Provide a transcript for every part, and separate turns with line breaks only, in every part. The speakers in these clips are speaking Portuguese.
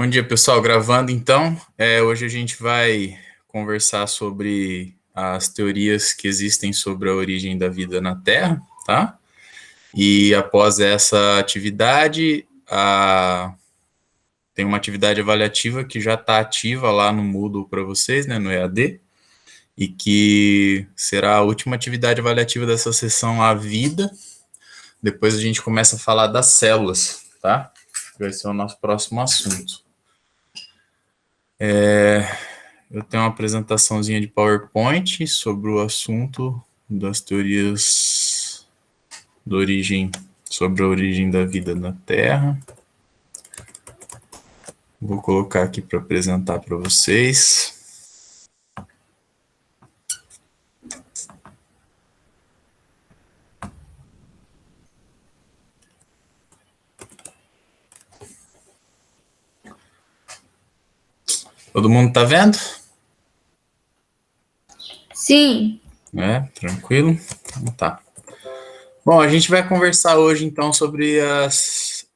Bom dia, pessoal. Gravando então. Hoje a gente vai conversar sobre as teorias que existem sobre a origem da vida na Terra, tá? E após essa atividade, tem uma atividade avaliativa que já está ativa lá no Moodle para vocês, né, no EAD, e que será a última atividade avaliativa dessa sessão, a vida. Depois a gente começa a falar das células, tá? Vai ser o nosso próximo assunto. Eu tenho uma apresentaçãozinha de PowerPoint sobre o assunto das teorias da origem, sobre a origem da vida na Terra. Vou colocar aqui para apresentar para vocês. Todo mundo tá vendo?
Sim.
Tranquilo? Então tá. Bom, a gente vai conversar hoje então sobre as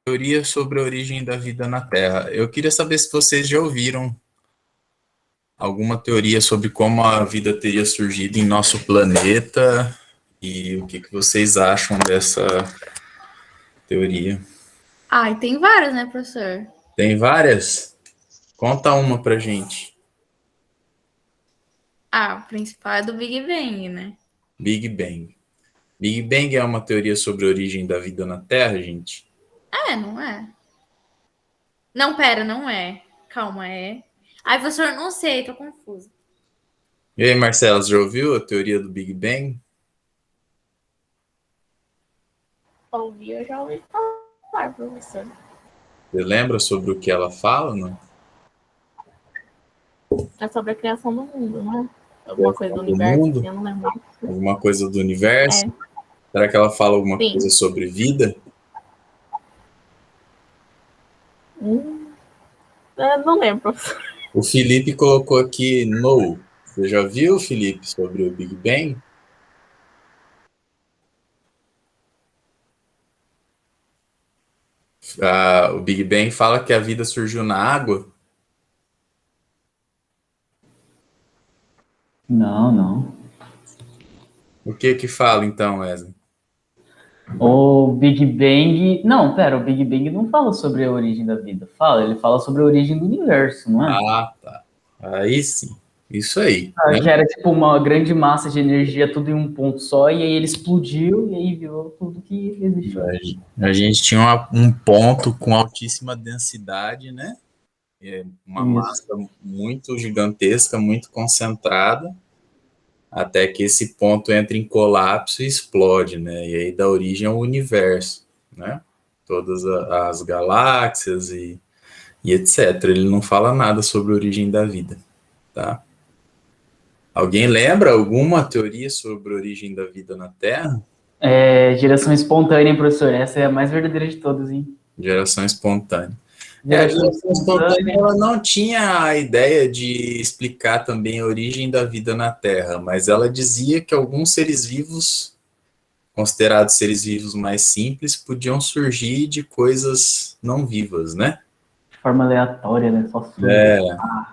teorias sobre a origem da vida na Terra. Eu queria saber se vocês já ouviram alguma teoria sobre como a vida teria surgido em nosso planeta e o que vocês acham dessa teoria.
E tem várias, né, professor?
Tem várias? Conta uma pra gente.
O principal é do Big Bang, né?
Big Bang. Big Bang é uma teoria sobre a origem da vida na Terra, gente?
Não é? Não, pera, não é. Calma, é. Ai, professor, não sei, tô confusa.
E aí, Marcelo, já ouviu a teoria do Big Bang?
Eu já ouvi falar, professor.
Você lembra sobre o que ela fala, não?
É sobre a criação do mundo, não é? Alguma coisa do universo,
mundo?
assim, eu não lembro.
Alguma coisa do universo? Será que ela fala alguma
Sim.
coisa sobre vida?
Não lembro, professor.
O Felipe colocou aqui no. Você já viu, Felipe, sobre o Big Bang? O Big Bang fala que a vida surgiu na água.
Não.
O que fala então, Wesley?
O Big Bang. Não, pera, o Big Bang não fala sobre a origem da vida. Ele fala sobre a origem do universo, não é?
Tá. Aí sim. Isso aí.
Que era tipo uma grande massa de energia, tudo em um ponto só, e aí ele explodiu e aí virou tudo que existiu.
A gente tinha um ponto com altíssima densidade, né? Uma massa muito gigantesca, muito concentrada, até que esse ponto entra em colapso e explode, né? E aí dá origem ao universo, né? Todas as galáxias e etc. Ele não fala nada sobre a origem da vida, tá? Alguém lembra alguma teoria sobre a origem da vida na Terra?
Geração espontânea, professor. Essa é a mais verdadeira de todas, hein?
Geração espontânea. A geração espontânea ela não tinha a ideia de explicar também a origem da vida na Terra, mas ela dizia que alguns seres vivos, considerados seres vivos mais simples, podiam surgir de coisas não vivas, né?
De forma aleatória, né? Só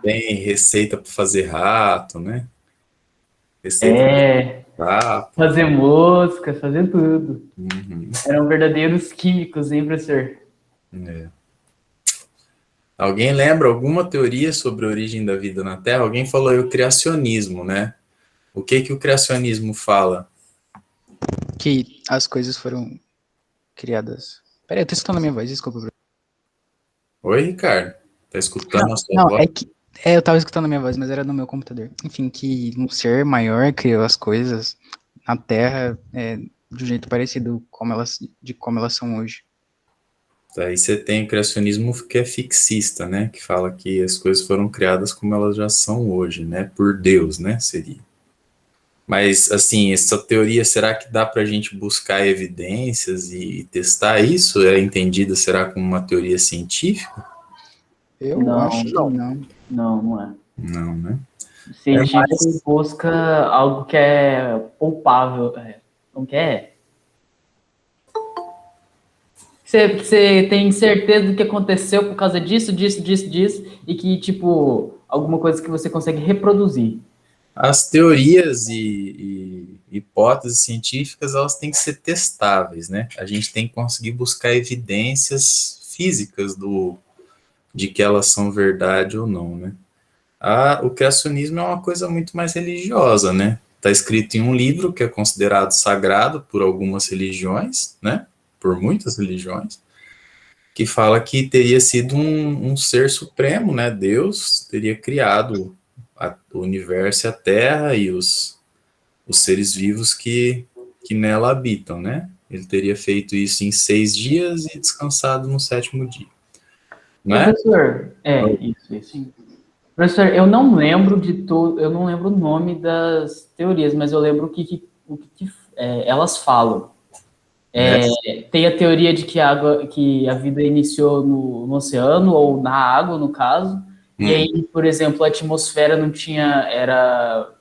tem receita para fazer rato, né? Receita
para fazer mosca, fazer tudo. Eram verdadeiros químicos, hein, professor?
Alguém lembra alguma teoria sobre a origem da vida na Terra? Alguém falou aí o criacionismo, né? O que o criacionismo fala?
Que as coisas foram criadas. Peraí, eu tô escutando a minha voz, desculpa.
Oi, Ricardo. Tá escutando a sua voz?
Eu tava escutando a minha voz, mas era no meu computador. Enfim, que um ser maior criou as coisas na Terra de um jeito parecido de como elas são hoje.
Aí você tem o criacionismo que é fixista, né? Que fala que as coisas foram criadas como elas já são hoje, né? Por Deus, né? Seria. Mas, assim, essa teoria, será que dá pra gente buscar evidências e testar isso? É entendida, será, como uma teoria científica?
Eu acho que não.
Não é.
Não, né?
Científico busca algo que é palpável. Como que é? Você tem certeza do que aconteceu por causa disso, e que, tipo, alguma coisa que você consegue reproduzir.
As teorias e hipóteses científicas, elas têm que ser testáveis, né? A gente tem que conseguir buscar evidências físicas de que elas são verdade ou não, né? O criacionismo é uma coisa muito mais religiosa, né? Está escrito em um livro que é considerado sagrado por algumas religiões, né? Por muitas religiões, que fala que teria sido um ser supremo, né? Deus teria criado o universo e a Terra e os seres vivos que nela habitam, né? Ele teria feito isso em 6 dias e descansado no 7º dia, né?
Professor, isso. Professor, eu não lembro de tudo, eu não lembro o nome das teorias, mas eu lembro o que elas falam. Tem a teoria de que a vida iniciou no oceano, ou na água, no caso, e aí, por exemplo, a atmosfera não tinha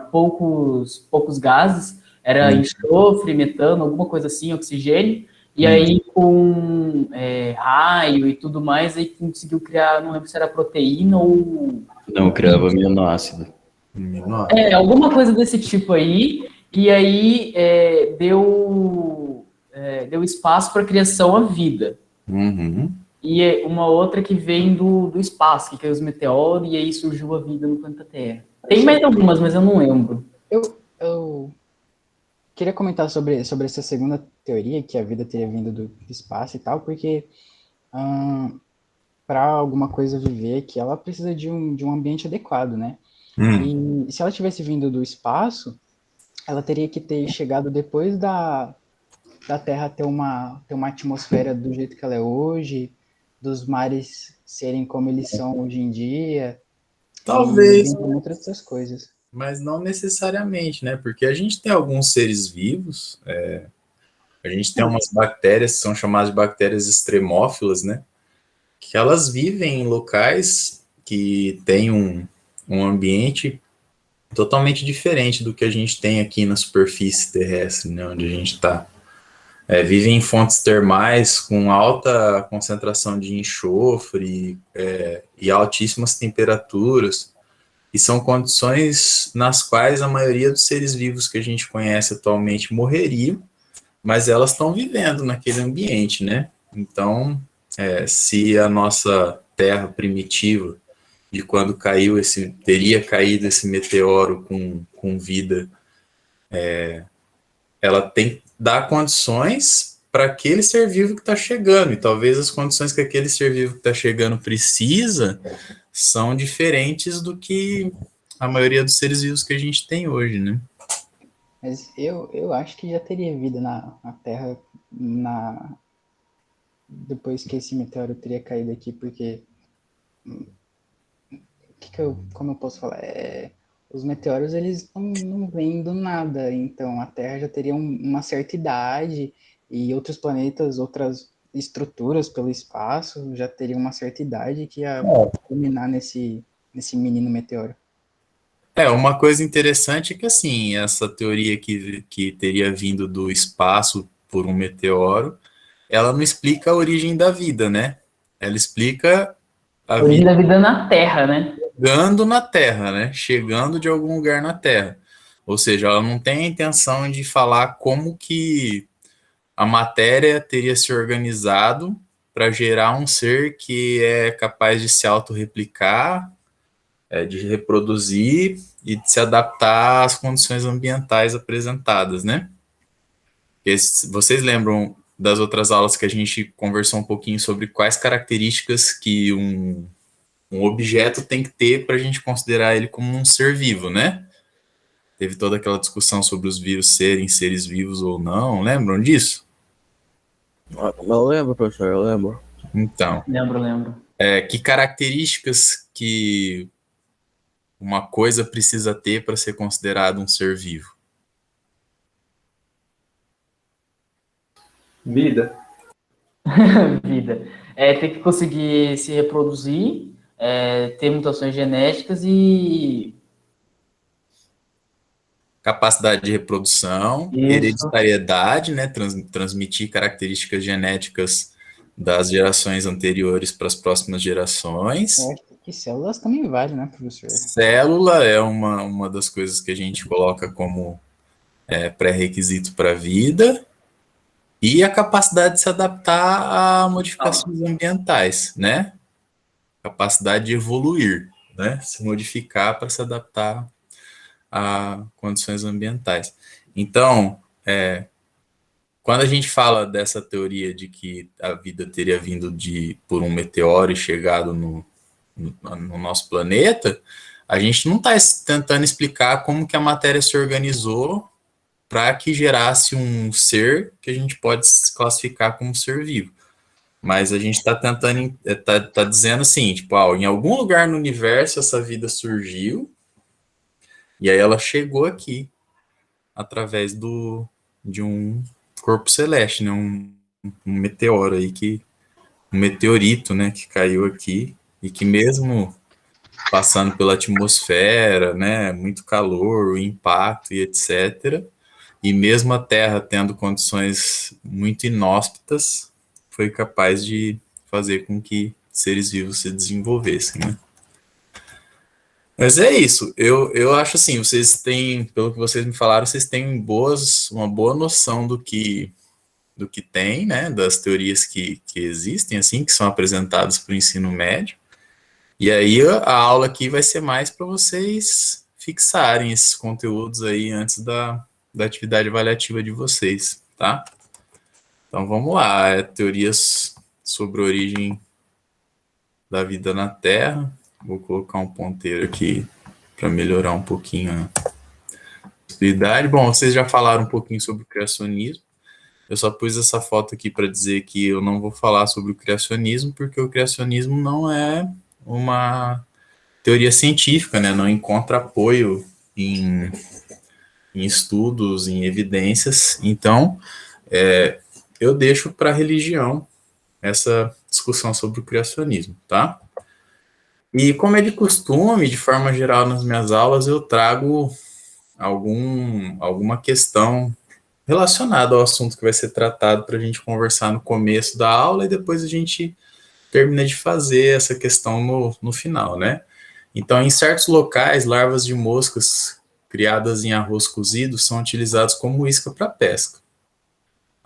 poucos gases, era enxofre, metano, alguma coisa assim, oxigênio, e aí com raio e tudo mais, aí conseguiu criar, não lembro se era proteína ou...
Não, criava aminoácido.
Alguma coisa desse tipo aí, e aí deu espaço para a criação à vida. E uma outra que vem do espaço, que caiu os meteoros, e aí surgiu a vida no planeta Terra. Tem mais algumas, mas eu não lembro.
Eu queria comentar sobre essa segunda teoria, que a vida teria vindo do espaço e tal, porque para alguma coisa viver aqui, ela precisa de um ambiente adequado, né? E se ela tivesse vindo do espaço, ela teria que ter chegado depois da Terra ter uma atmosfera do jeito que ela é hoje, dos mares serem como eles são hoje em dia,
Talvez,
e muitas outras coisas.
mas não necessariamente, né? Porque a gente tem alguns seres vivos, a gente tem umas bactérias que são chamadas de bactérias extremófilas, né? Que elas vivem em locais que têm um ambiente totalmente diferente do que a gente tem aqui na superfície terrestre, né? Onde a gente está. Vivem em fontes termais com alta concentração de enxofre e altíssimas temperaturas, e são condições nas quais a maioria dos seres vivos que a gente conhece atualmente morreriam, mas elas estão vivendo naquele ambiente, né? Então, se a nossa Terra primitiva, de quando teria caído esse meteoro com vida, ela tem que dar condições para aquele ser vivo que está chegando, e talvez as condições que aquele ser vivo que está chegando precisa são diferentes do que a maioria dos seres vivos que a gente tem hoje, né?
Mas eu acho que já teria vida na Terra depois que esse meteoro teria caído aqui, porque como eu posso falar? Os meteoros, eles não vêm do nada, então a Terra já teria uma certa idade, e outros planetas, outras estruturas pelo espaço já teriam uma certa idade que ia culminar nesse menino meteoro.
Uma coisa interessante é que, assim, essa teoria que teria vindo do espaço por um meteoro, ela não explica a origem da vida, né? Ela explica a
origem da vida na Terra, né?
Chegando na Terra, né? Chegando de algum lugar na Terra. Ou seja, ela não tem a intenção de falar como que a matéria teria se organizado para gerar um ser que é capaz de se autorreplicar, de reproduzir e de se adaptar às condições ambientais apresentadas, né? Vocês lembram das outras aulas que a gente conversou um pouquinho sobre quais características que um objeto tem que ter para a gente considerar ele como um ser vivo, né? Teve toda aquela discussão sobre os vírus serem seres vivos ou não, lembram disso?
Eu lembro, professor, eu lembro.
Então.
Lembro.
Que características que uma coisa precisa ter para ser considerado um ser vivo?
Vida.
Vida. Tem que conseguir se reproduzir, ter mutações genéticas e
capacidade de reprodução,
Isso.
hereditariedade, né, transmitir características genéticas das gerações anteriores para as próximas gerações.
Eu acho que células também vale, né, professor?
Célula é uma das coisas que a gente coloca como pré-requisito para a vida, e a capacidade de se adaptar a modificações ambientais, né? Capacidade de evoluir, né? Se modificar para se adaptar a condições ambientais. Então, quando a gente fala dessa teoria de que a vida teria vindo por um meteoro e chegado no nosso planeta, a gente não está tentando explicar como que a matéria se organizou para que gerasse um ser que a gente pode classificar como ser vivo. Mas a gente está tentando, tá dizendo assim, tipo, em algum lugar no universo essa vida surgiu, e aí ela chegou aqui, através de um corpo celeste, né? Um meteoro aí, um meteorito, né, que caiu aqui, e que mesmo passando pela atmosfera, né, muito calor, o impacto e etc., e mesmo a Terra tendo condições muito inóspitas, foi capaz de fazer com que seres vivos se desenvolvessem, né? Mas é isso, eu acho assim, vocês têm, pelo que vocês me falaram, vocês têm uma boa noção do que tem, né, das teorias que existem, assim, que são apresentadas para o ensino médio, e aí a aula aqui vai ser mais para vocês fixarem esses conteúdos aí antes da atividade avaliativa de vocês, tá? Então vamos lá, teorias sobre a origem da vida na Terra. Vou colocar um ponteiro aqui para melhorar um pouquinho a possibilidade. Bom, vocês já falaram um pouquinho sobre o criacionismo. Eu só pus essa foto aqui para dizer que eu não vou falar sobre o criacionismo, porque o criacionismo não é uma teoria científica, né? Não encontra apoio em estudos, em evidências. Então, eu deixo para a religião essa discussão sobre o criacionismo, tá? E como é de costume, de forma geral nas minhas aulas, eu trago alguma questão relacionada ao assunto que vai ser tratado para a gente conversar no começo da aula, e depois a gente termina de fazer essa questão no final, né? Então, em certos locais, larvas de moscas criadas em arroz cozido são utilizadas como isca para pesca.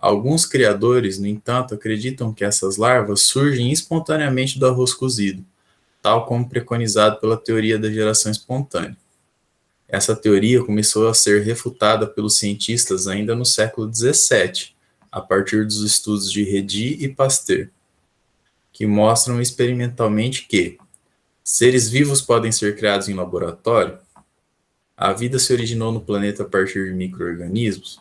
Alguns criadores, no entanto, acreditam que essas larvas surgem espontaneamente do arroz cozido, tal como preconizado pela teoria da geração espontânea. Essa teoria começou a ser refutada pelos cientistas ainda no século XVII, a partir dos estudos de Redi e Pasteur, que mostram experimentalmente que seres vivos podem ser criados em laboratório. A vida se originou no planeta a partir de micro-organismos.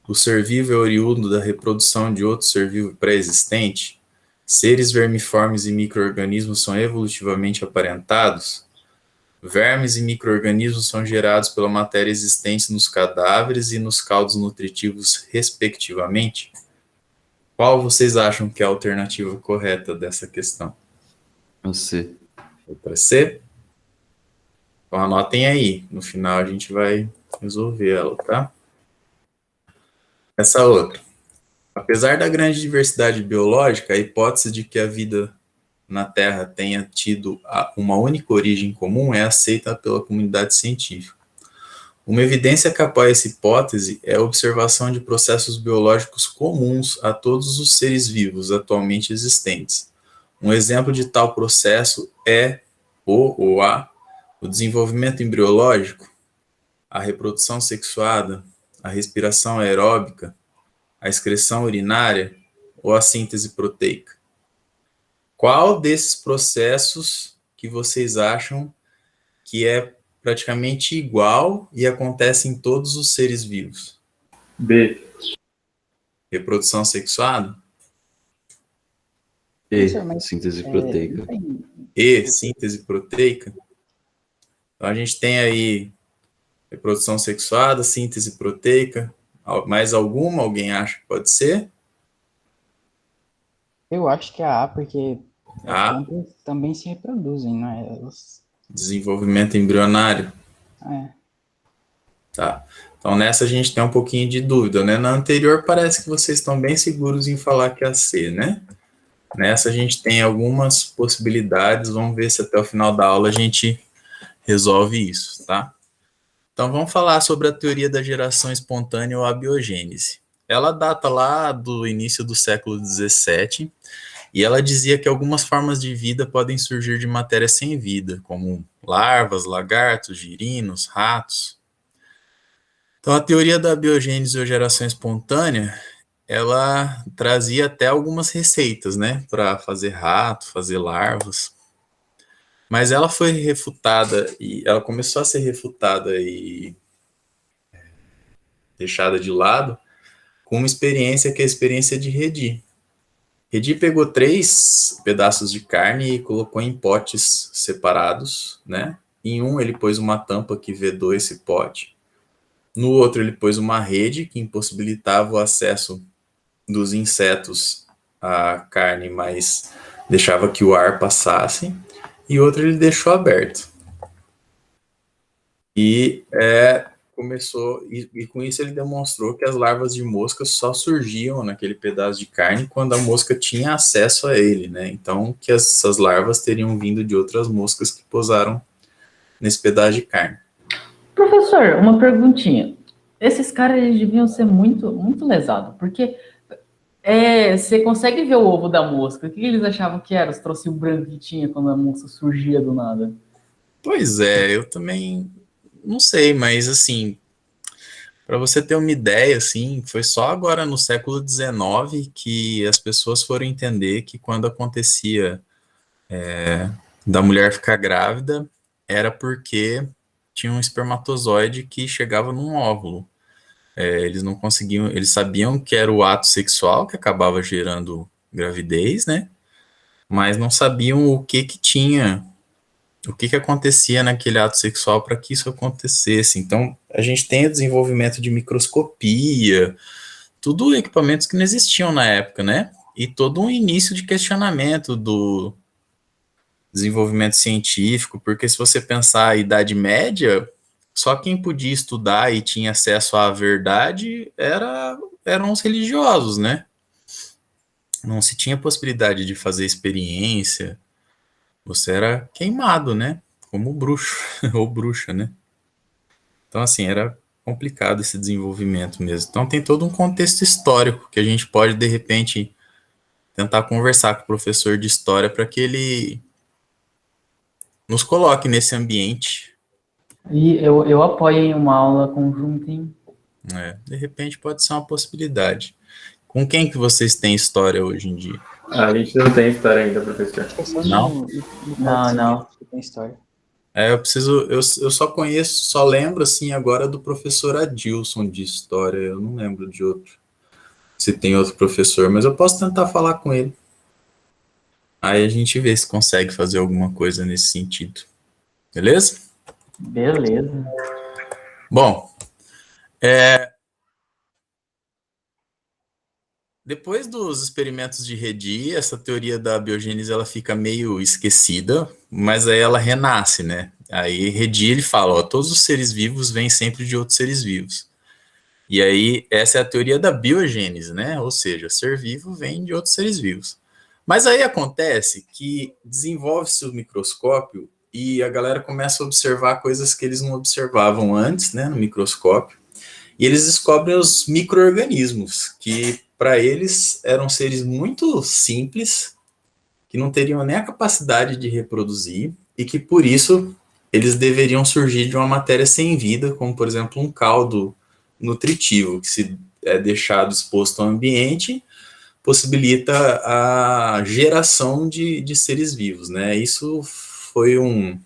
O ser vivo é oriundo da reprodução de outro ser vivo pré-existente. Seres vermiformes e micro-organismos são evolutivamente aparentados. Vermes e micro-organismos são gerados pela matéria existente nos cadáveres e nos caldos nutritivos, respectivamente. Qual vocês acham que é a alternativa correta dessa questão?
Você.
Letra C? Então anotem aí, no final a gente vai resolver ela, tá? Essa outra. Apesar da grande diversidade biológica, a hipótese de que a vida na Terra tenha tido uma única origem comum é aceita pela comunidade científica. Uma evidência que apoia essa hipótese é a observação de processos biológicos comuns a todos os seres vivos atualmente existentes. Um exemplo de tal processo é o desenvolvimento embriológico, a reprodução sexuada, a respiração aeróbica, a excreção urinária ou a síntese proteica. Qual desses processos que vocês acham que é praticamente igual e acontece em todos os seres vivos?
B.
Reprodução sexuada?
E,
Professor, mas,
síntese proteica.
E, síntese proteica? Então a gente tem aí reprodução sexuada, síntese proteica. Mais alguma? Alguém acha que pode ser?
Eu acho que é a porque as
A,
plantas também se reproduzem, não é? Elas,
desenvolvimento embrionário.
é.
Tá. Então, nessa a gente tem um pouquinho de dúvida, né? Na anterior, parece que vocês estão bem seguros em falar que é a C, né? Nessa a gente tem algumas possibilidades, vamos ver se até o final da aula a gente resolve isso, tá? Então, vamos falar sobre a teoria da geração espontânea ou abiogênese. Ela data lá do início do século XVII, e ela dizia que algumas formas de vida podem surgir de matéria sem vida, como larvas, lagartos, girinos, ratos. Então, a teoria da biogênese ou geração espontânea, ela trazia até algumas receitas, né, para fazer rato, fazer larvas. Mas ela foi refutada, e ela começou a ser refutada e deixada de lado com uma experiência que é a experiência de Redi. Redi pegou 3 pedaços de carne e colocou em potes separados, né? Em um ele pôs uma tampa que vedou esse pote. No outro ele pôs uma rede que impossibilitava o acesso dos insetos à carne, mas deixava que o ar passasse. E outro ele deixou aberto. E começou, e com isso ele demonstrou que as larvas de mosca só surgiam naquele pedaço de carne quando a mosca tinha acesso a ele, né? Então, que essas larvas teriam vindo de outras moscas que pousaram nesse pedaço de carne.
Professor, uma perguntinha. Esses caras eles deviam ser muito, muito lesados, porque você consegue ver o ovo da mosca. O que eles achavam que era? Os trocinhos brancos que tinha quando a mosca surgia do nada.
Pois é, eu também não sei, mas assim, para você ter uma ideia, assim, foi só agora no século XIX que as pessoas foram entender que quando acontecia da mulher ficar grávida, era porque tinha um espermatozoide que chegava num óvulo. Eles não conseguiam, eles sabiam que era o ato sexual que acabava gerando gravidez, né? Mas não sabiam o que tinha, o que acontecia naquele ato sexual para que isso acontecesse. Então, a gente tem o desenvolvimento de microscopia, tudo equipamentos que não existiam na época, né? E todo um início de questionamento do desenvolvimento científico, porque se você pensar a Idade Média, só quem podia estudar e tinha acesso à verdade eram os religiosos, né? Não se tinha possibilidade de fazer experiência, você era queimado, né? Como bruxo ou bruxa, né? Então, assim, era complicado esse desenvolvimento mesmo. Então, tem todo um contexto histórico que a gente pode, de repente, tentar conversar com o professor de história para que ele nos coloque nesse ambiente.
E eu apoio em uma aula conjunta, hein?
De repente pode ser uma possibilidade. Com quem que vocês têm história hoje em dia?
A gente não tem história ainda, professor.
Não?
Não.
Tem história.
Eu só conheço, só lembro assim agora do professor Adilson de história, eu não lembro de outro. Se tem outro professor, mas eu posso tentar falar com ele. Aí a gente vê se consegue fazer alguma coisa nesse sentido. Beleza?
Beleza.
Bom, depois dos experimentos de Redi, essa teoria da biogênese ela fica meio esquecida, mas aí ela renasce, né? Aí Redi ele fala, ó, todos os seres vivos vêm sempre de outros seres vivos. E aí essa é a teoria da biogênese, né? Ou seja, ser vivo vem de outros seres vivos. Mas aí acontece que desenvolve-se o microscópio e a galera começa a observar coisas que eles não observavam antes, né, no microscópio. E eles descobrem os micro-organismos, que para eles eram seres muito simples, que não teriam nem a capacidade de reproduzir, e que por isso eles deveriam surgir de uma matéria sem vida, como por exemplo um caldo nutritivo, que se é deixado exposto ao ambiente, possibilita a geração de seres vivos, né? Isso foi um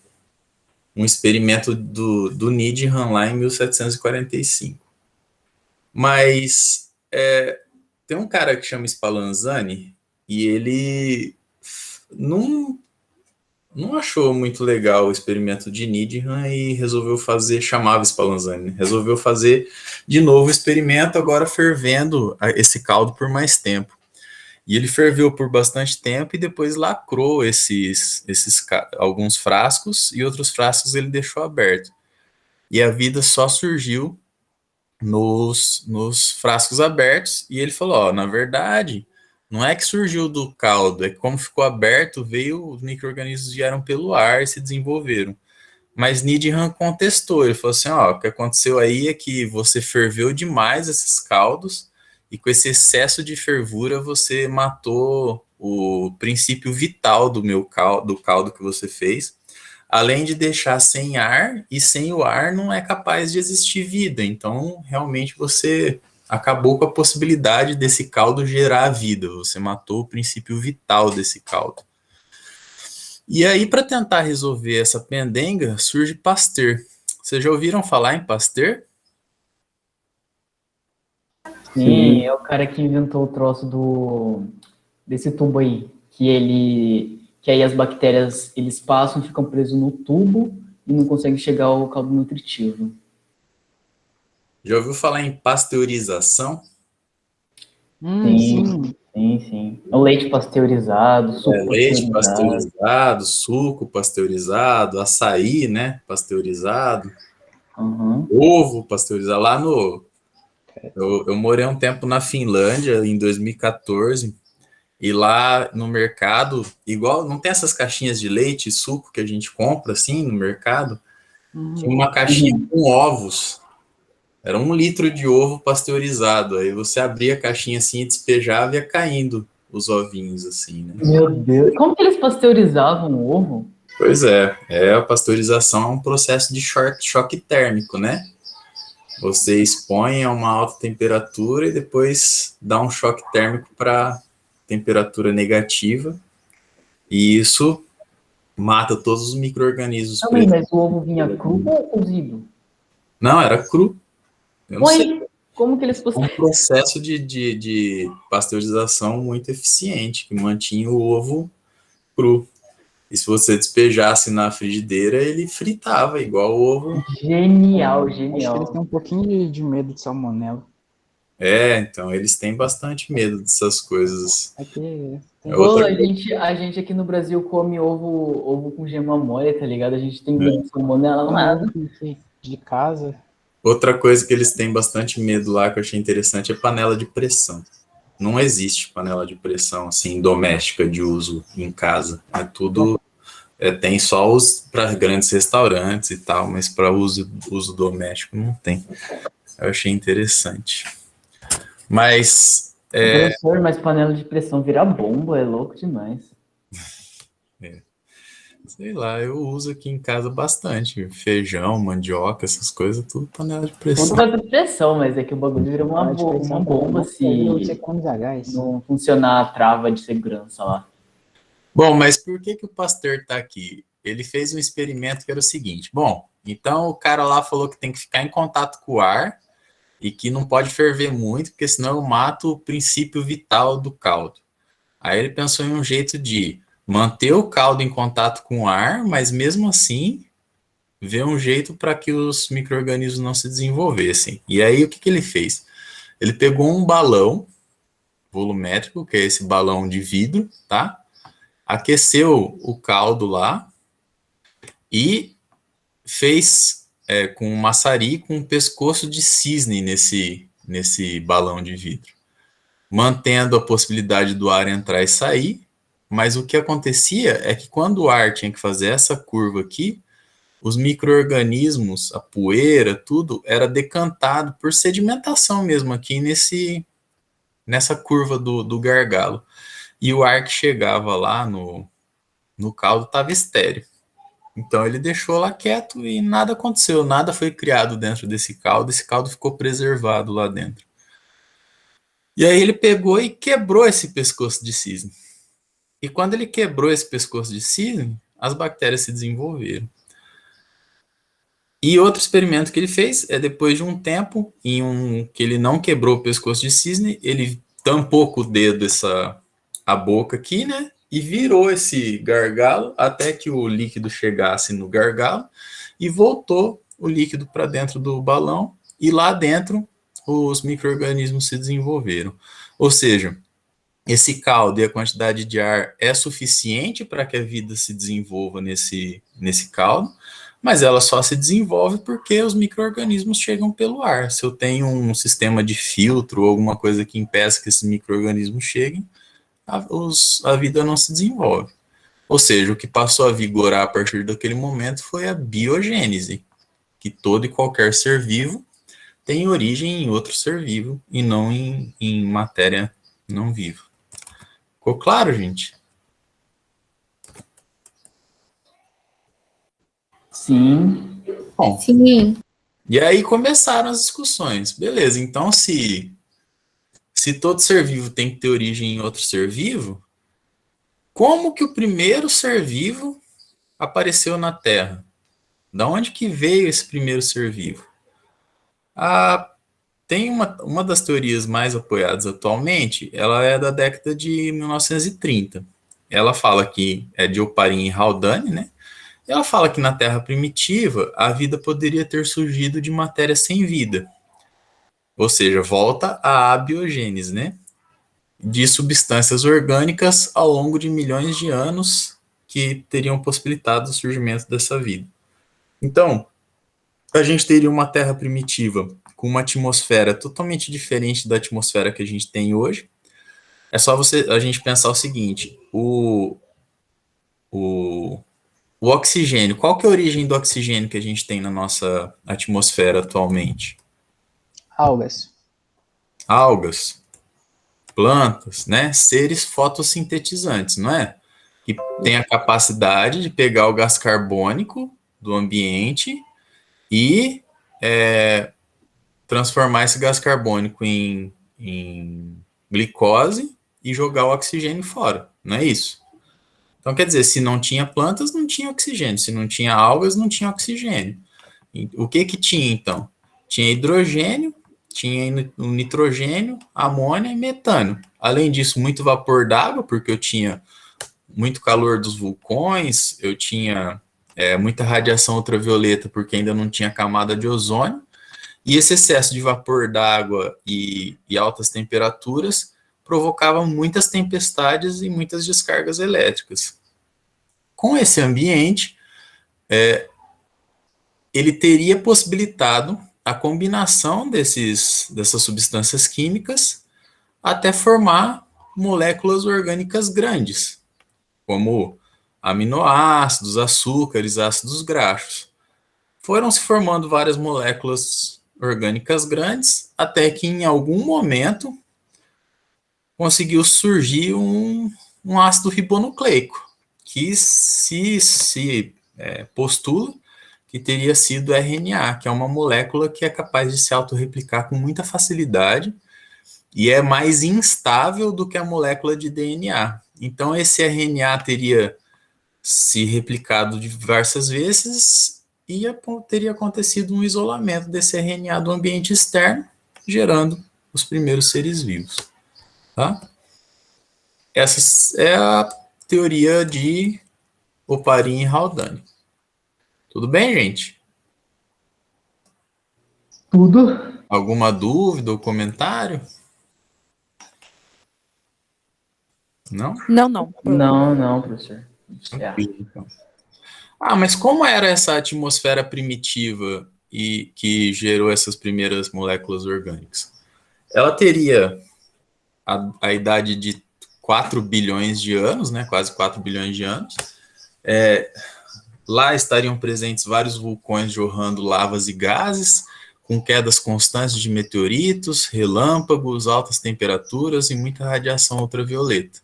experimento do Needham lá em 1745. Mas tem um cara que chama Spallanzani e ele não achou muito legal o experimento de Needham e resolveu chamava Spallanzani, resolveu fazer de novo o experimento, agora fervendo esse caldo por mais tempo. E ele ferveu por bastante tempo e depois lacrou alguns frascos e outros frascos ele deixou aberto. e a vida só surgiu nos frascos abertos, e ele falou, ó, na verdade, não é que surgiu do caldo, é que como ficou aberto, os micro-organismos vieram pelo ar e se desenvolveram. Mas Needham contestou, ele falou assim, ó, o que aconteceu aí é que você ferveu demais esses caldos, e com esse excesso de fervura você matou o princípio vital do caldo que você fez, além de deixar sem ar, e sem o ar não é capaz de existir vida. Então, realmente, você acabou com a possibilidade desse caldo gerar vida. Você matou o princípio vital desse caldo. E aí, para tentar resolver essa pendenga, surge Pasteur. Vocês já ouviram falar em Pasteur?
Sim, é o cara que inventou o troço desse tubo aí, que aí as bactérias, eles passam, ficam presos no tubo e não conseguem chegar ao caldo nutritivo.
Já ouviu falar em pasteurização?
Sim. É o leite pasteurizado, suco
Leite
pasteurizado.
pasteurizado, suco pasteurizado, açaí, né, pasteurizado, ovo pasteurizado. Lá eu morei um tempo na Finlândia, em 2014, e lá no mercado, igual, não tem essas caixinhas de leite e suco que a gente compra, assim, no mercado? Tinha uma caixinha com ovos. Era 1 litro de ovo pasteurizado. Aí você abria a caixinha assim e despejava e ia caindo os ovinhos, assim, né?
Meu Deus. Como que eles pasteurizavam o ovo?
Pois a pasteurização é um processo de choque térmico, né? Você expõe a uma alta temperatura e depois dá um choque térmico para temperatura negativa, e isso mata todos os micro-organismos.
Mas o ovo vinha cru ou cozido?
Não, era cru. Eu não sei.
Como que eles
Um processo de pasteurização muito eficiente, que mantinha o ovo cru. E se você despejasse na frigideira, ele fritava, igual o ovo.
Genial.
Acho que eles têm um pouquinho de medo de salmonela.
Então, eles têm bastante medo dessas coisas.
A gente aqui no Brasil come ovo com gema mole, tá ligado? A gente tem medo de salmonela, nada.
De casa.
Outra coisa que eles têm bastante medo lá, que eu achei interessante, é panela de pressão. Não existe panela de pressão, assim, doméstica de uso em casa. É tudo... tem só para grandes restaurantes e tal, mas para uso doméstico não tem. Eu achei interessante. Mas...
Professor, mas panela de pressão vira bomba, é louco demais.
Sei lá, eu uso aqui em casa bastante. Feijão, mandioca, essas coisas, tudo panela de pressão.
Tudo panela de pressão, mas é que o bagulho vira uma bomba se não funcionar a trava de segurança lá.
Bom, mas por que o Pasteur está aqui? Ele fez um experimento que era o seguinte. Bom, então o cara lá falou que tem que ficar em contato com o ar e que não pode ferver muito, porque senão eu mato o princípio vital do caldo. Aí ele pensou em um jeito de manter o caldo em contato com o ar, mas mesmo assim ver um jeito para que os micro-organismos não se desenvolvessem. E aí o que ele fez? Ele pegou um balão volumétrico, que é esse balão de vidro, tá? Aqueceu o caldo lá e fez com um maçarico um pescoço de cisne nesse balão de vidro, mantendo a possibilidade do ar entrar e sair, mas o que acontecia é que quando o ar tinha que fazer essa curva aqui, os micro-organismos, a poeira, tudo, era decantado por sedimentação mesmo aqui nessa curva do gargalo. E o ar que chegava lá no caldo estava estéreo. Então ele deixou lá quieto e nada aconteceu, nada foi criado dentro desse caldo, esse caldo ficou preservado lá dentro. E aí ele pegou e quebrou esse pescoço de cisne. E quando ele quebrou esse pescoço de cisne, as bactérias se desenvolveram. E outro experimento que ele fez é depois de um tempo, que ele não quebrou o pescoço de cisne, ele tampou com o dedo a boca aqui, né? E virou esse gargalo até que o líquido chegasse no gargalo e voltou o líquido para dentro do balão e lá dentro os micro-organismos se desenvolveram. Ou seja, esse caldo e a quantidade de ar é suficiente para que a vida se desenvolva nesse caldo, mas ela só se desenvolve porque os micro-organismos chegam pelo ar. Se eu tenho um sistema de filtro ou alguma coisa que impeça que esses micro-organismos cheguem, a vida não se desenvolve. Ou seja, o que passou a vigorar a partir daquele momento foi a biogênese, que todo e qualquer ser vivo tem origem em outro ser vivo e não em matéria não viva. Ficou claro, gente?
Sim.
Bom,
Sim.
e aí começaram as discussões. Beleza, então se todo ser vivo tem que ter origem em outro ser vivo, como que o primeiro ser vivo apareceu na Terra? Da onde que veio esse primeiro ser vivo? Tem uma das teorias mais apoiadas atualmente, ela é da década de 1930. Ela fala que é de Oparin e Haldane, né? Ela fala que na Terra primitiva a vida poderia ter surgido de matéria sem vida. Ou seja, volta à abiogênese, né? De substâncias orgânicas ao longo de milhões de anos que teriam possibilitado o surgimento dessa vida. Então, a gente teria uma Terra primitiva com uma atmosfera totalmente diferente da atmosfera que a gente tem hoje. É só a gente pensar o seguinte, o oxigênio, qual que é a origem do oxigênio que a gente tem na nossa atmosfera atualmente?
Algas.
Algas, plantas, né? Seres fotossintetizantes, não é? Que tem a capacidade de pegar o gás carbônico do ambiente e transformar esse gás carbônico em glicose e jogar o oxigênio fora, não é isso? Então, quer dizer, se não tinha plantas, não tinha oxigênio. Se não tinha algas, não tinha oxigênio. O que tinha, então? Tinha hidrogênio, tinha o nitrogênio, amônia e metano. Além disso, muito vapor d'água, porque eu tinha muito calor dos vulcões, eu tinha muita radiação ultravioleta, porque ainda não tinha camada de ozônio. E esse excesso de vapor d'água e altas temperaturas provocava muitas tempestades e muitas descargas elétricas. Com esse ambiente, ele teria possibilitado a combinação dessas substâncias químicas até formar moléculas orgânicas grandes, como aminoácidos, açúcares, ácidos graxos. Foram se formando várias moléculas orgânicas grandes, até que em algum momento conseguiu surgir um ácido ribonucleico, que se postula que teria sido RNA, que é uma molécula que é capaz de se autorreplicar com muita facilidade e é mais instável do que a molécula de DNA. Então, esse RNA teria se replicado diversas vezes e teria acontecido um isolamento desse RNA do ambiente externo, gerando os primeiros seres vivos. Tá? Essa é a teoria de Oparin e Haldane. Tudo bem, gente?
Tudo.
Alguma dúvida ou comentário? Não?
Não.
Não, professor.
Então. Mas como era essa atmosfera primitiva e que gerou essas primeiras moléculas orgânicas? Ela teria a idade de 4 bilhões de anos, né? Quase 4 bilhões de anos. Lá estariam presentes vários vulcões jorrando lavas e gases, com quedas constantes de meteoritos, relâmpagos, altas temperaturas e muita radiação ultravioleta.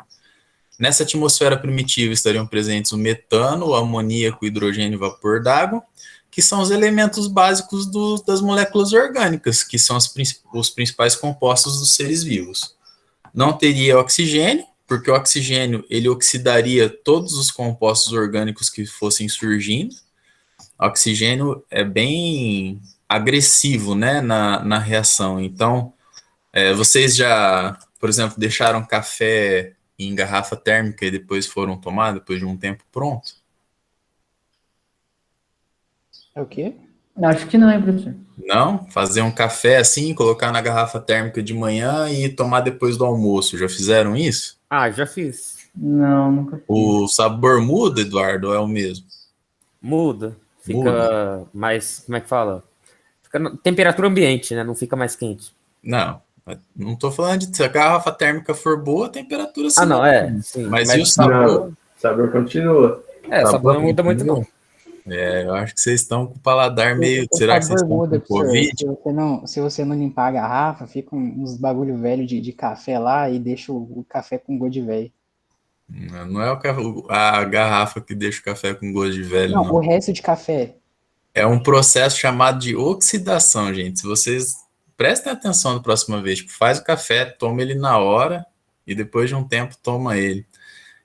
Nessa atmosfera primitiva estariam presentes o metano, o amoníaco, o hidrogênio e vapor d'água, que são os elementos básicos das moléculas orgânicas, que são os principais compostos dos seres vivos. Não teria oxigênio, porque o oxigênio ele oxidaria todos os compostos orgânicos que fossem surgindo. O oxigênio é bem agressivo, né, na reação. Então, vocês já, por exemplo, deixaram café em garrafa térmica e depois foram tomar, depois de um tempo pronto?
É o quê?
Acho que não é, professor.
Não? Fazer um café assim, colocar na garrafa térmica de manhã e tomar depois do almoço. Já fizeram isso?
Já fiz.
Não, nunca fiz.
O sabor muda, Eduardo, ou é o mesmo?
Muda. Fica mais, como é que fala? Fica na temperatura ambiente, né? Não fica mais quente.
Não tô falando de se a garrafa térmica for boa, a temperatura se
Não,
mantém.
sim.
Mas e o sabor?
Não, o sabor continua.
O sabor não muda muito, não.
Eu acho que vocês estão com o paladar meio...
O
Será que vocês
sabor
estão
muda,
com
professor.
Covid?
Se você não limpar a garrafa, fica uns bagulho velho de café lá e deixa o café com gosto de velho.
Não é a garrafa que deixa o café com gosto de velho,
Não,
não.
o resto de café.
É um processo chamado de oxidação, gente. Se vocês prestem atenção da próxima vez, tipo, faz o café, toma ele na hora e depois de um tempo toma ele.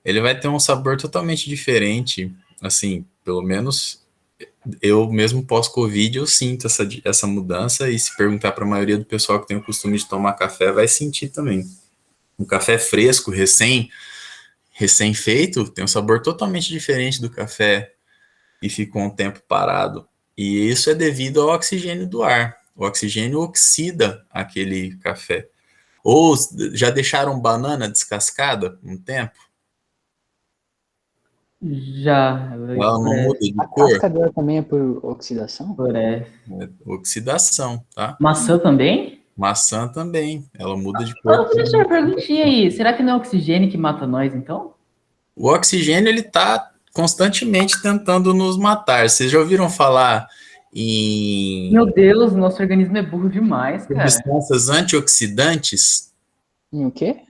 Ele vai ter um sabor totalmente diferente, assim, pelo menos eu mesmo pós-Covid eu sinto essa mudança, e se perguntar para a maioria do pessoal que tem o costume de tomar café, vai sentir também. Um café fresco, recém-feito, tem um sabor totalmente diferente do café e ficou um tempo parado. E isso é devido ao oxigênio do ar. O oxigênio oxida aquele café. Ou já deixaram banana descascada um tempo?
Já.
Ela não muda de
A
cor?
casca dela também é por oxidação?
É.
Oxidação, tá?
Maçã também?
Maçã também, ela muda de cor.
Professor, perguntinha aí. Será que não é oxigênio que mata nós, então?
O oxigênio, ele tá constantemente tentando nos matar. Vocês já ouviram falar em
Meu Deus, nosso organismo é burro demais, cara.
substâncias antioxidantes?
Em o quê?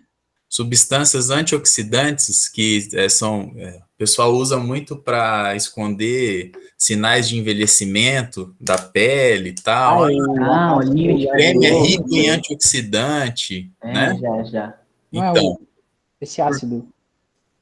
Substâncias antioxidantes que o pessoal usa muito para esconder sinais de envelhecimento da pele e tal.
Olhinho de
O creme é
fogo.
rico em antioxidante, né?
Já.
Não é
Então,
esse ácido.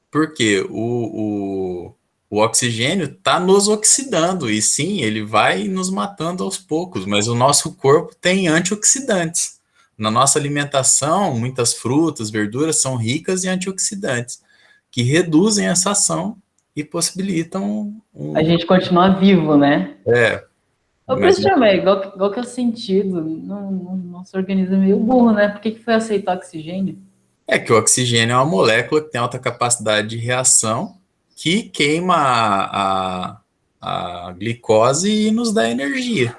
porque o oxigênio está nos oxidando, e sim, ele vai nos matando aos poucos, mas o nosso corpo tem antioxidantes. Na nossa alimentação, muitas frutas, verduras são ricas em antioxidantes, que reduzem essa ação e possibilitam
A gente continua vivo, né? Ô,
mas-
professor, mas igual que é o sentido? Nosso organismo é meio burro, né? Por que foi aceitar oxigênio?
É que o oxigênio é uma molécula que tem alta capacidade de reação, que queima a glicose e nos dá energia.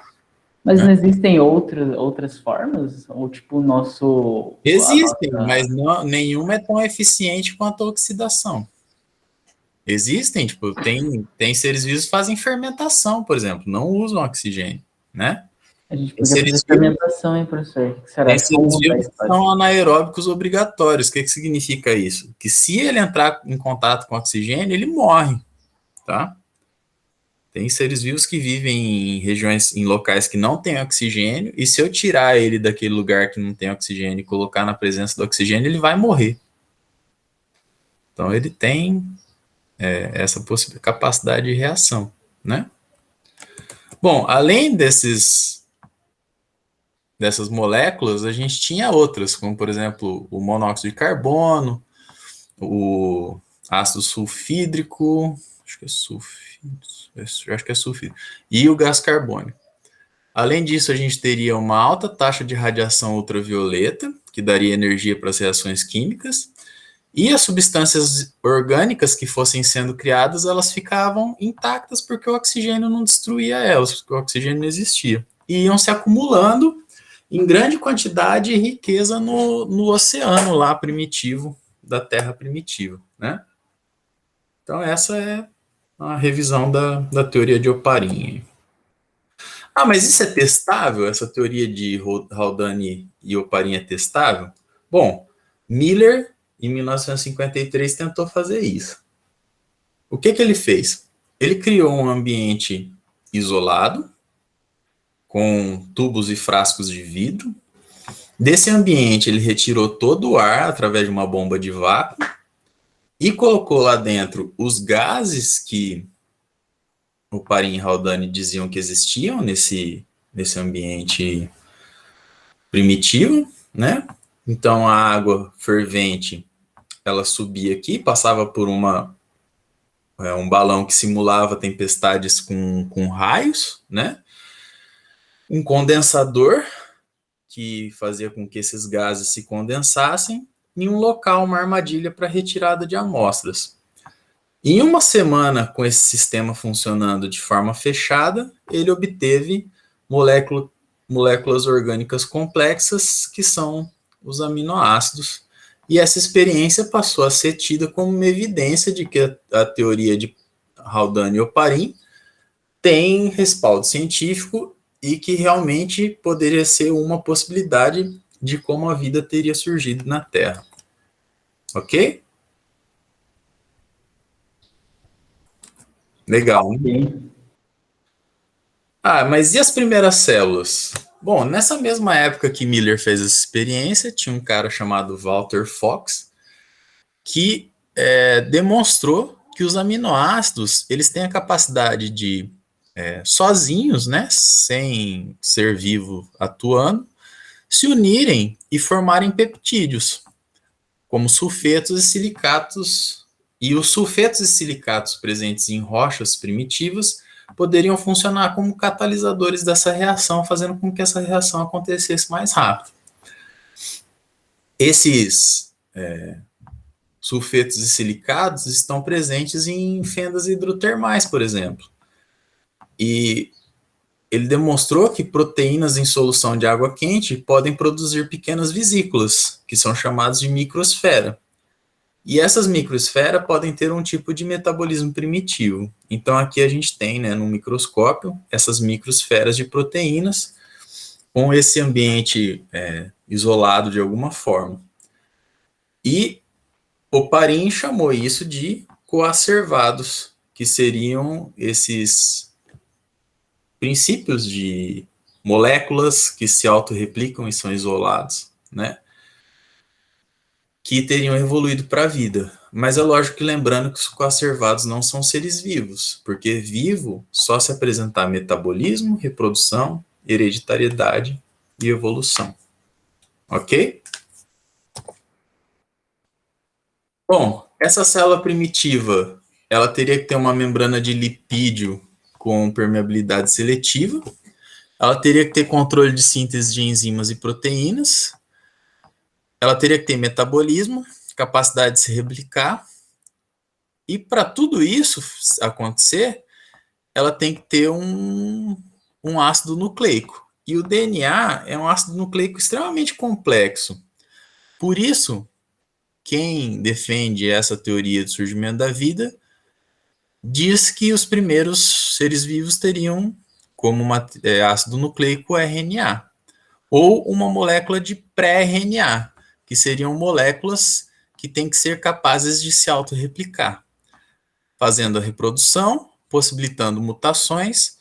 Mas não existem outras formas? Ou tipo o nosso...
Existem,
a nossa-
mas nenhuma é tão eficiente quanto a oxidação. Existem, tipo, tem seres vivos que fazem fermentação, por exemplo, não usam oxigênio, né?
A gente
Tem
podia fazer
seres
fermentação, hein, professor? O que será?
Tem seres
Como
vivos
vai
que
estar?
são anaeróbicos obrigatórios. O que significa isso? Que se ele entrar em contato com oxigênio, ele morre, tá? Tem seres vivos que vivem em regiões, em locais que não tem oxigênio, e se eu tirar ele daquele lugar que não tem oxigênio e colocar na presença do oxigênio, ele vai morrer. Então ele tem essa capacidade de reação, né? Bom, além dessas moléculas, a gente tinha outras, como por exemplo o monóxido de carbono, o ácido sulfídrico, acho que é sulfídrico, e o gás carbônico. Além disso, a gente teria uma alta taxa de radiação ultravioleta, que daria energia para as reações químicas, e as substâncias orgânicas que fossem sendo criadas, elas ficavam intactas porque o oxigênio não destruía elas, porque o oxigênio não existia. E iam se acumulando em grande quantidade e riqueza no oceano lá primitivo, da Terra primitiva, né? Então essa é a revisão da teoria de Oparin. Mas isso é testável? Essa teoria de Haldane e Oparin é testável? Bom, Miller, em 1953, tentou fazer isso. O que ele fez? Ele criou um ambiente isolado, com tubos e frascos de vidro. Desse ambiente, ele retirou todo o ar através de uma bomba de vácuo e colocou lá dentro os gases que Oparin e Haldane diziam que existiam nesse ambiente primitivo, né? Então, a água fervente, ela subia aqui, passava por um balão que simulava tempestades com raios, né? Um condensador que fazia com que esses gases se condensassem, em um local, uma armadilha para retirada de amostras. Em uma semana, com esse sistema funcionando de forma fechada, ele obteve moléculas orgânicas complexas, que são os aminoácidos. E essa experiência passou a ser tida como uma evidência de que a teoria de Haldane e Oparin tem respaldo científico e que realmente poderia ser uma possibilidade de como a vida teria surgido na Terra. Ok? Legal, né? Ah, mas e as primeiras células? Bom, nessa mesma época que Miller fez essa experiência, tinha um cara chamado Walter Fox que demonstrou que os aminoácidos eles têm a capacidade de, sozinhos, né, sem ser vivo atuando, se unirem e formarem peptídeos, como sulfetos e silicatos. E os sulfetos e silicatos presentes em rochas primitivas poderiam funcionar como catalisadores dessa reação, fazendo com que essa reação acontecesse mais rápido. Esses sulfetos e silicatos estão presentes em fendas hidrotermais, por exemplo. E ele demonstrou que proteínas em solução de água quente podem produzir pequenas vesículas, que são chamadas de microsfera. E essas microesferas podem ter um tipo de metabolismo primitivo. Então aqui a gente tem, né, no microscópio, essas microesferas de proteínas com esse ambiente isolado de alguma forma. E Oparin chamou isso de coacervados, que seriam esses princípios de moléculas que se autorreplicam e são isolados, né? Que teriam evoluído para a vida. Mas é lógico que lembrando que os coacervados não são seres vivos, porque vivo só se apresentar metabolismo, reprodução, hereditariedade e evolução. Ok? Bom, essa célula primitiva, ela teria que ter uma membrana de lipídio com permeabilidade seletiva, ela teria que ter controle de síntese de enzimas e proteínas, ela teria que ter metabolismo, capacidade de se replicar, e para tudo isso acontecer, ela tem que ter um ácido nucleico. E o DNA é um ácido nucleico extremamente complexo. Por isso, quem defende essa teoria do surgimento da vida diz que os primeiros seres vivos teriam como ácido nucleico RNA, ou uma molécula de pré-RNA, que seriam moléculas que têm que ser capazes de se autorreplicar, fazendo a reprodução, possibilitando mutações,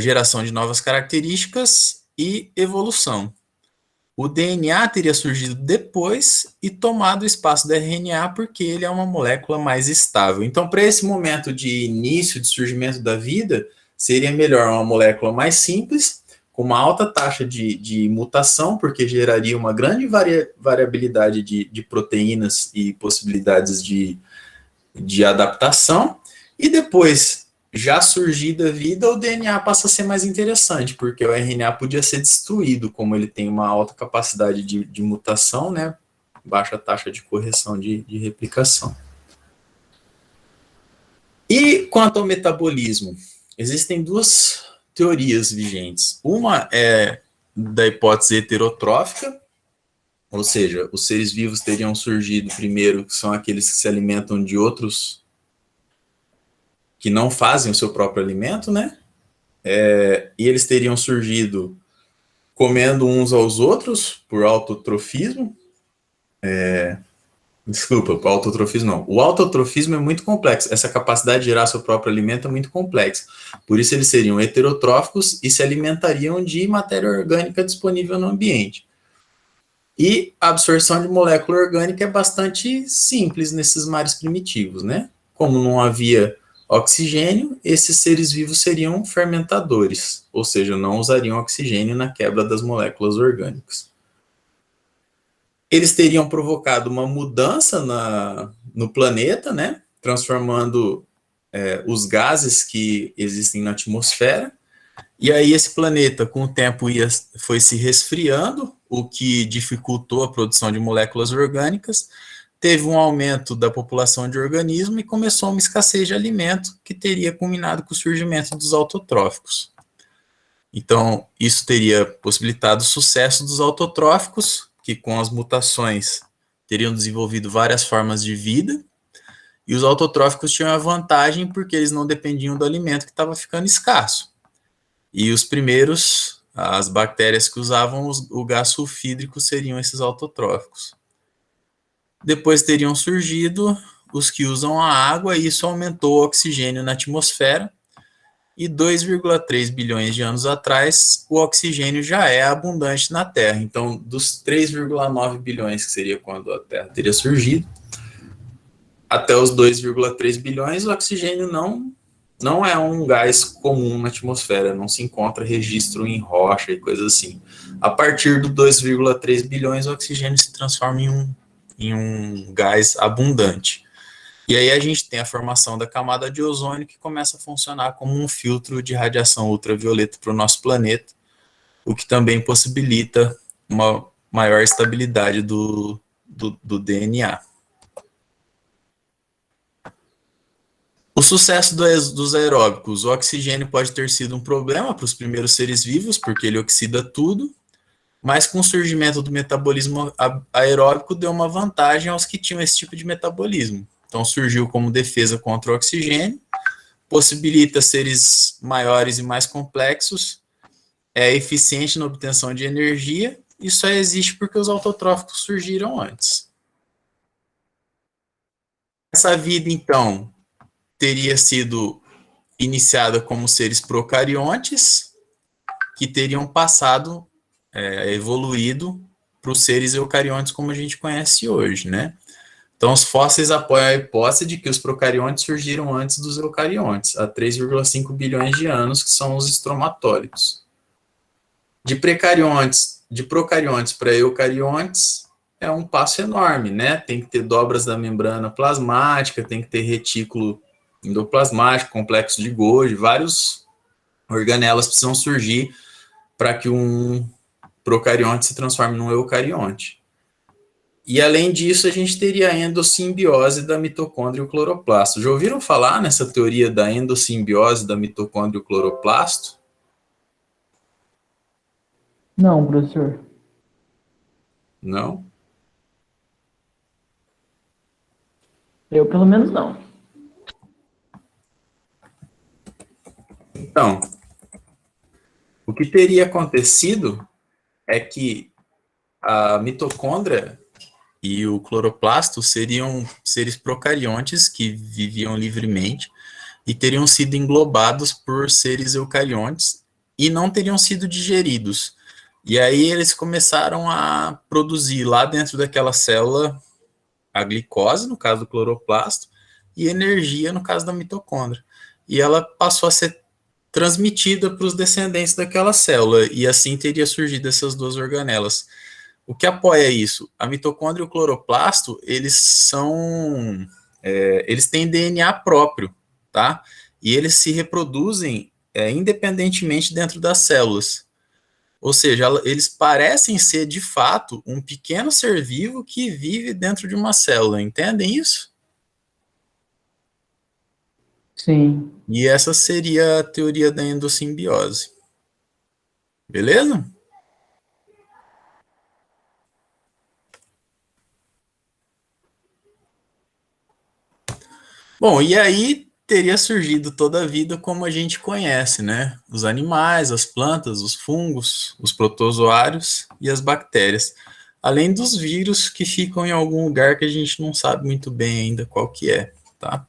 geração de novas características e evolução. O DNA teria surgido depois e tomado o espaço do RNA porque ele é uma molécula mais estável. Então, para esse momento de início de surgimento da vida, seria melhor uma molécula mais simples, com uma alta taxa de mutação, porque geraria uma grande variabilidade de proteínas e possibilidades de adaptação, e depois, já surgida a vida, o DNA passa a ser mais interessante, porque o RNA podia ser destruído, como ele tem uma alta capacidade de mutação, né, baixa taxa de correção de replicação. E quanto ao metabolismo, existem duas teorias vigentes. Uma é da hipótese heterotrófica, ou seja, os seres vivos teriam surgido primeiro, que são aqueles que se alimentam de outros que não fazem o seu próprio alimento, né? E eles teriam surgido comendo uns aos outros por autotrofismo. Desculpa, por autotrofismo não. O autotrofismo é muito complexo. Essa capacidade de gerar seu próprio alimento é muito complexa. Por isso eles seriam heterotróficos e se alimentariam de matéria orgânica disponível no ambiente. E a absorção de molécula orgânica é bastante simples nesses mares primitivos, né? Como não havia oxigênio, esses seres vivos seriam fermentadores, ou seja, não usariam oxigênio na quebra das moléculas orgânicas. Eles teriam provocado uma mudança no planeta, né, transformando os gases que existem na atmosfera, e aí esse planeta, com o tempo, foi se resfriando, o que dificultou a produção de moléculas orgânicas, teve um aumento da população de organismos e começou uma escassez de alimento que teria culminado com o surgimento dos autotróficos. Então, isso teria possibilitado o sucesso dos autotróficos, que com as mutações teriam desenvolvido várias formas de vida, e os autotróficos tinham a vantagem porque eles não dependiam do alimento que estava ficando escasso. E os primeiros, as bactérias que usavam o gás sulfídrico seriam esses autotróficos. Depois teriam surgido os que usam a água, e isso aumentou o oxigênio na atmosfera, e 2,3 bilhões de anos atrás, o oxigênio já é abundante na Terra. Então, dos 3,9 bilhões, que seria quando a Terra teria surgido, até os 2,3 bilhões, o oxigênio não é um gás comum na atmosfera, não se encontra registro em rocha e coisas assim. A partir do 2,3 bilhões, o oxigênio se transforma em um gás abundante. E aí a gente tem a formação da camada de ozônio, que começa a funcionar como um filtro de radiação ultravioleta para o nosso planeta, o que também possibilita uma maior estabilidade do DNA. O sucesso dos aeróbicos. O oxigênio pode ter sido um problema para os primeiros seres vivos, porque ele oxida tudo, mas com o surgimento do metabolismo aeróbico deu uma vantagem aos que tinham esse tipo de metabolismo. Então surgiu como defesa contra o oxigênio, possibilita seres maiores e mais complexos, é eficiente na obtenção de energia, e só existe porque os autotróficos surgiram antes. Essa vida, então, teria sido iniciada como seres procariontes, que teriam passado, evoluído para os seres eucariontes como a gente conhece hoje, né? Então, os fósseis apoiam a hipótese de que os procariontes surgiram antes dos eucariontes, há 3,5 bilhões de anos, que são os estromatólitos. De procariontes para eucariontes é um passo enorme, né? Tem que ter dobras da membrana plasmática, tem que ter retículo endoplasmático, complexo de Golgi, vários organelas precisam surgir para que um procarionte se transforme num eucarionte. E, além disso, a gente teria a endossimbiose da mitocôndria e o cloroplasto. Já ouviram falar nessa teoria da endossimbiose da mitocôndria e o cloroplasto?
Não, professor.
Não?
Eu, pelo menos, não.
Então, o que teria acontecido é que a mitocôndria e o cloroplasto seriam seres procariontes que viviam livremente e teriam sido englobados por seres eucariontes e não teriam sido digeridos. E aí eles começaram a produzir lá dentro daquela célula a glicose, no caso do cloroplasto, e energia, no caso da mitocôndria. E ela passou a ser transmitida para os descendentes daquela célula, e assim teria surgido essas duas organelas. O que apoia isso? A mitocôndria e o cloroplasto, eles têm DNA próprio, tá? E eles se reproduzem independentemente dentro das células. Ou seja, eles parecem ser, de fato, um pequeno ser vivo que vive dentro de uma célula. Entendem isso?
Sim.
E essa seria a teoria da endossimbiose. Beleza? Bom, e aí teria surgido toda a vida como a gente conhece, né? Os animais, as plantas, os fungos, os protozoários e as bactérias. Além dos vírus que ficam em algum lugar que a gente não sabe muito bem ainda qual que é, tá?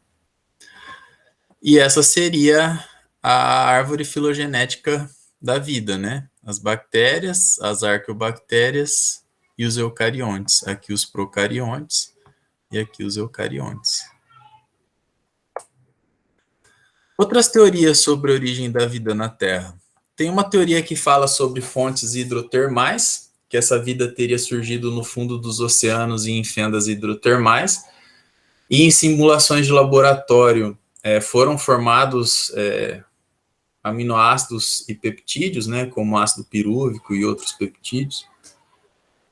E essa seria a árvore filogenética da vida, né? As bactérias, as arqueobactérias e os eucariontes. Aqui os procariontes e aqui os eucariontes. Outras teorias sobre a origem da vida na Terra. Tem uma teoria que fala sobre fontes hidrotermais, que essa vida teria surgido no fundo dos oceanos e em fendas hidrotermais, e em simulações de laboratório foram formados aminoácidos e peptídeos, né, como ácido pirúvico e outros peptídeos,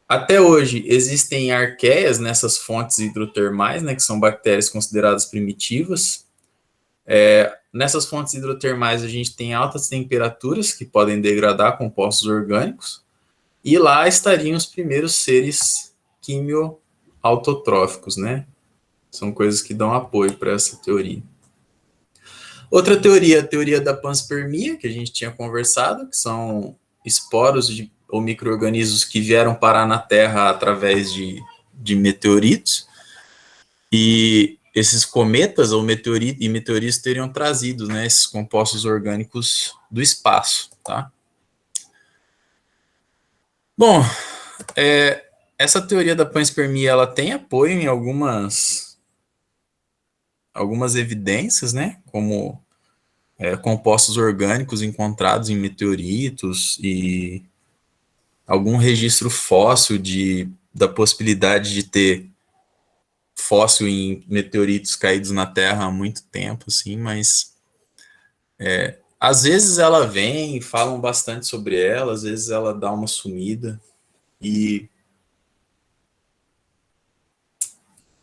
Até hoje existem arqueias nessas fontes hidrotermais, né, que são bactérias consideradas primitivas. Nessas fontes hidrotermais a gente tem altas temperaturas que podem degradar compostos orgânicos, e lá estariam os primeiros seres quimioautotróficos, né? São coisas que dão apoio para essa teoria. Outra teoria, a teoria da panspermia, que a gente tinha conversado, que são esporos ou micro-organismos que vieram parar na Terra através de meteoritos, e esses cometas ou meteoritos teriam trazido, né, esses compostos orgânicos do espaço, tá? Bom, essa teoria da panspermia, ela tem apoio em algumas evidências, né, como compostos orgânicos encontrados em meteoritos e algum registro fóssil da possibilidade de ter fóssil em meteoritos caídos na Terra há muito tempo, assim, mas às vezes ela vem, falam bastante sobre ela, às vezes ela dá uma sumida, e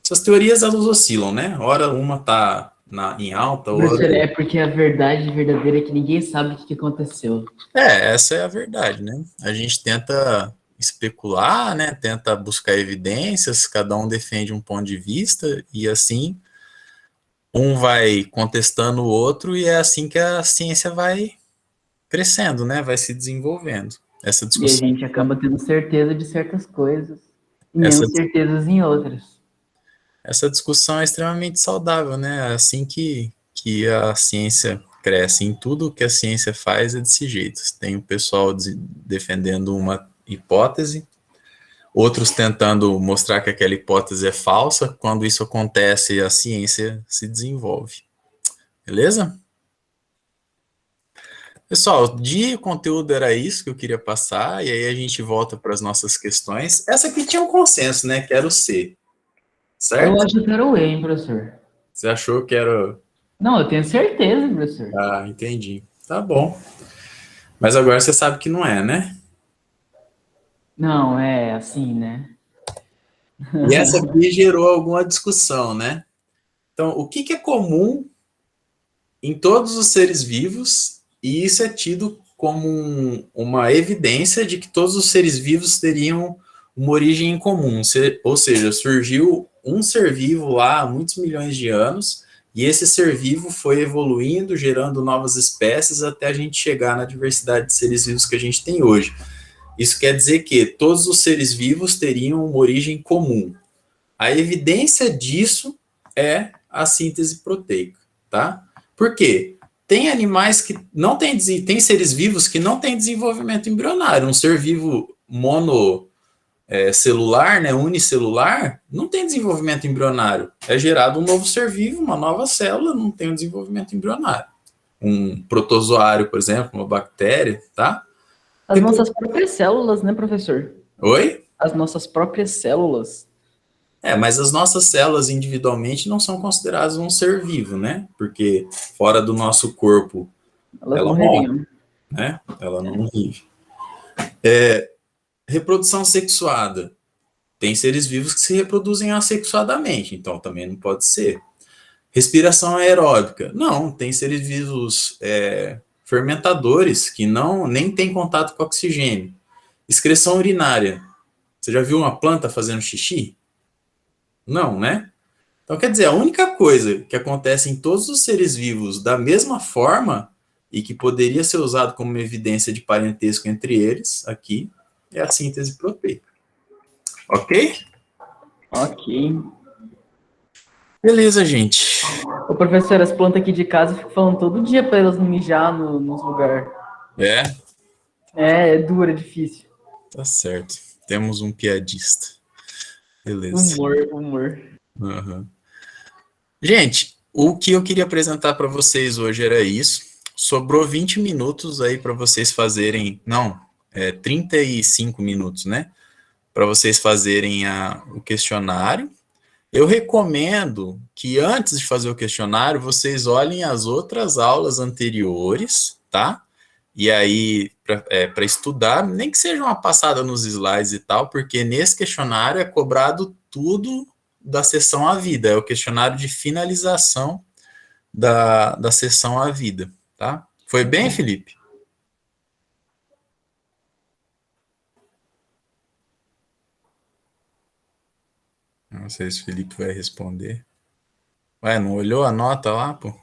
essas teorias, elas oscilam, né? Ora uma tá em alta,
Professor,
ora...
é porque a verdade verdadeira é que ninguém sabe o que aconteceu.
essa é a verdade, né? A gente tenta especular, né? Tenta buscar evidências, cada um defende um ponto de vista, e assim um vai contestando o outro, e é assim que a ciência vai crescendo, né? Vai se desenvolvendo. Essa
E a
discussão,
gente acaba tendo certeza de certas coisas e
essa,
menos certezas em outras.
essa discussão é extremamente saudável, né? É assim que a ciência cresce. Em tudo que a ciência faz é desse jeito. Tem o pessoal defendendo uma hipótese, outros tentando mostrar que aquela hipótese é falsa. Quando isso acontece, a ciência se desenvolve. Beleza? Pessoal, de conteúdo era isso que eu queria passar, e aí a gente volta para as nossas questões. Essa aqui tinha um consenso, né? Que era o C. Certo?
Eu acho que era o E, hein, professor?
Você achou que era...
Não, eu tenho certeza, professor.
Ah, entendi. Tá bom. Mas agora você sabe que não é, né?
Não, é assim, né?
E essa aqui gerou alguma discussão, né? Então, o que é comum em todos os seres vivos, e isso é tido como uma evidência de que todos os seres vivos teriam uma origem em comum, ou seja, surgiu um ser vivo lá há muitos milhões de anos, e esse ser vivo foi evoluindo, gerando novas espécies, até a gente chegar na diversidade de seres vivos que a gente tem hoje. Isso quer dizer que todos os seres vivos teriam uma origem comum. A evidência disso é a síntese proteica, tá? Por quê? Tem animais que não têm, tem seres vivos que não têm desenvolvimento embrionário. Um ser vivo monocelular, né, unicelular, não tem desenvolvimento embrionário. É gerado um novo ser vivo, uma nova célula, não tem um desenvolvimento embrionário. Um protozoário, por exemplo, uma bactéria, tá?
As nossas próprias células, né, professor?
Oi?
As nossas próprias células.
Mas as nossas células individualmente não são consideradas um ser vivo, né? Porque fora do nosso corpo, ela morre, né? Ela não vive. Reprodução sexuada. Tem seres vivos que se reproduzem assexuadamente, então também não pode ser. Respiração aeróbica. Não, tem seres vivos fermentadores que nem têm contato com oxigênio. Excreção urinária. Você já viu uma planta fazendo xixi? Não, né? Então, quer dizer, a única coisa que acontece em todos os seres vivos da mesma forma e que poderia ser usado como evidência de parentesco entre eles, aqui, é a síntese proteica. Ok?
Ok.
Beleza, gente.
Ô, professor, as plantas aqui de casa ficam falando todo dia para elas não mijar nos lugares. É duro, é difícil.
Tá certo. Temos um piadista. Beleza.
Humor.
Uhum. Gente, o que eu queria apresentar para vocês hoje era isso. Sobrou 20 minutos aí para vocês fazerem... Não, 35 minutos, né? Para vocês fazerem o questionário. Eu recomendo que antes de fazer o questionário, vocês olhem as outras aulas anteriores, tá? E aí, para estudar, nem que seja uma passada nos slides e tal, porque nesse questionário é cobrado tudo da sessão à vida, é o questionário de finalização da sessão à vida, tá? Foi bem, Felipe? Não sei se o Felipe vai responder. Ué, não olhou a nota lá, pô?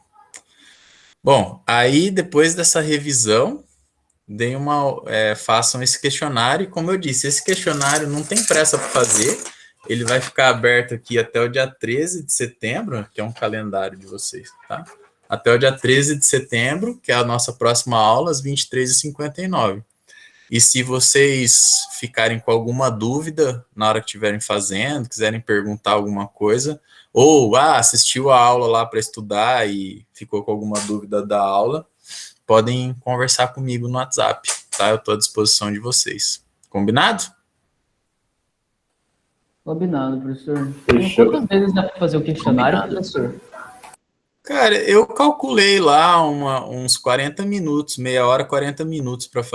Bom, aí depois dessa revisão, façam esse questionário, e como eu disse, esse questionário não tem pressa para fazer, ele vai ficar aberto aqui até o dia 13 de setembro, que é um calendário de vocês, tá? Até o dia 13 de setembro, que é a nossa próxima aula, às 23h59. E se vocês ficarem com alguma dúvida na hora que estiverem fazendo, quiserem perguntar alguma coisa, ou assistiu a aula lá para estudar e ficou com alguma dúvida da aula, podem conversar comigo no WhatsApp, tá? Eu estou à disposição de vocês. Combinado?
Combinado, professor.
Fechou.
Quantas vezes dá para fazer o questionário, professor?
Cara, eu calculei lá uns 40 minutos, meia hora, 40 minutos para fazer.